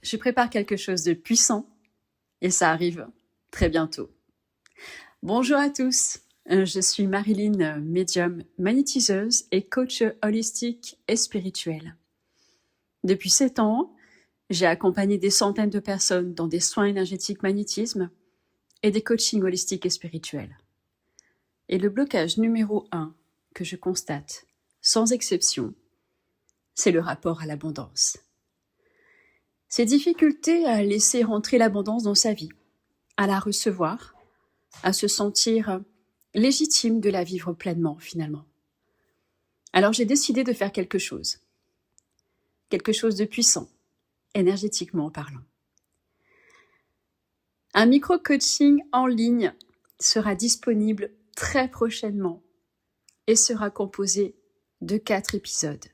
Je prépare quelque chose de puissant et ça arrive très bientôt. Bonjour à tous, je suis Marilyn, médium magnétiseuse et coach holistique et spirituel. Depuis 7 ans, j'ai accompagné des centaines de personnes dans des soins énergétiques magnétisme et des coachings holistiques et spirituels. Et le blocage numéro 1 que je constate, sans exception, c'est le rapport à l'abondance. Ces difficultés à laisser rentrer l'abondance dans sa vie, à la recevoir, à se sentir légitime de la vivre pleinement finalement. Alors j'ai décidé de faire quelque chose de puissant, énergétiquement parlant. Un micro-coaching en ligne sera disponible très prochainement et sera composé de 4 épisodes.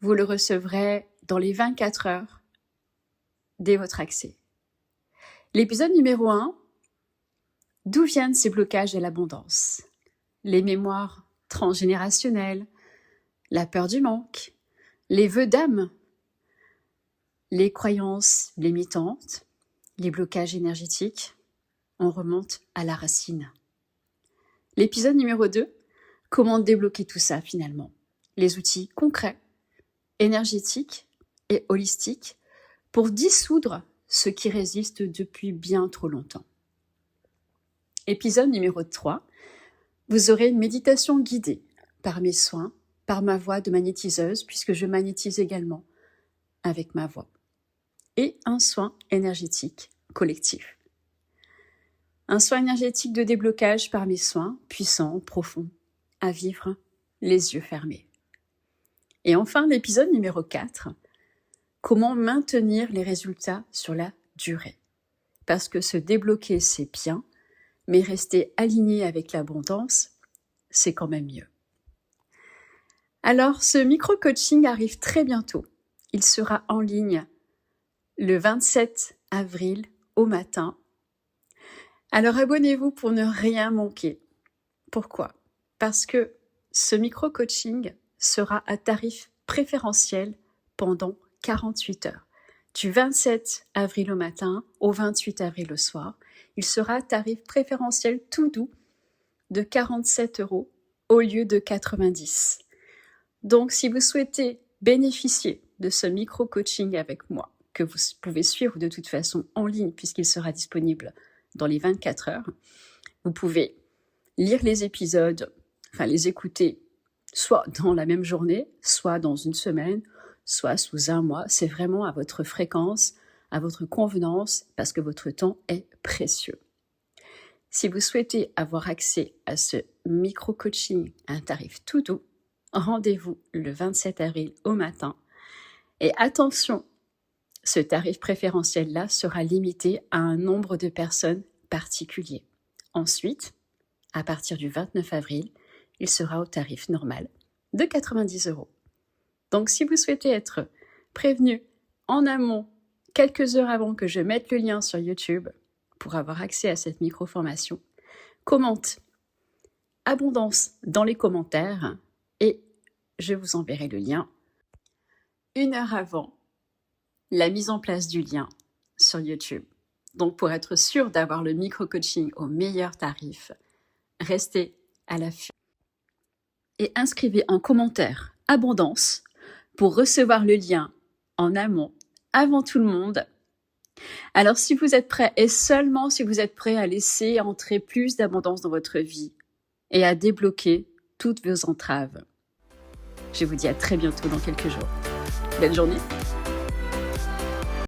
Vous le recevrez dans les 24 heures dès votre accès. L'épisode numéro 1, d'où viennent ces blocages à l'abondance? Les mémoires transgénérationnelles, la peur du manque, les vœux d'âme, les croyances limitantes, les blocages énergétiques. On remonte à la racine. L'épisode numéro 2, comment débloquer tout ça finalement? Les outils concrets, énergétiques et holistiques pour dissoudre ce qui résiste depuis bien trop longtemps. Épisode numéro 3, vous aurez une méditation guidée par mes soins, par ma voix de magnétiseuse, puisque je magnétise également avec ma voix, et un soin énergétique collectif. Un soin énergétique de déblocage par mes soins, puissants, profonds, à vivre les yeux fermés. Et enfin, l'épisode numéro 4, comment maintenir les résultats sur la durée. Parce que se débloquer, c'est bien, mais rester aligné avec l'abondance, c'est quand même mieux. Alors, ce micro-coaching arrive très bientôt. Il sera en ligne le 27 avril au matin. Alors, abonnez-vous pour ne rien manquer. Pourquoi? Parce que ce micro-coaching sera à tarif préférentiel pendant 48 heures. Du 27 avril au matin au 28 avril au soir. Il sera à tarif préférentiel tout doux de 47 € au lieu de 90. Donc, si vous souhaitez bénéficier de ce micro-coaching avec moi, que vous pouvez suivre de toute façon en ligne puisqu'il sera disponible dans les 24 heures, vous pouvez lire les épisodes, les écouter soit dans la même journée, soit dans une semaine, soit sous un mois. C'est vraiment à votre fréquence, à votre convenance, parce que votre temps est précieux. Si vous souhaitez avoir accès à ce micro-coaching à un tarif tout doux, rendez-vous le 27 avril au matin. Et attention, ce tarif préférentiel-là sera limité à un nombre de personnes particulier. Ensuite, à partir du 29 avril, il sera au tarif normal de 90 €. Donc, si vous souhaitez être prévenu en amont, quelques heures avant que je mette le lien sur YouTube pour avoir accès à cette micro-formation, commente abondance dans les commentaires et je vous enverrai le lien 1 heure avant la mise en place du lien sur YouTube. Donc, pour être sûr d'avoir le micro-coaching au meilleur tarif, restez à l'affût. Et inscrivez en commentaire abondance pour recevoir le lien en amont, avant tout le monde. Alors, si vous êtes prêts, et seulement si vous êtes prêts à laisser entrer plus d'abondance dans votre vie et à débloquer toutes vos entraves, je vous dis à très bientôt dans quelques jours. Belle journée!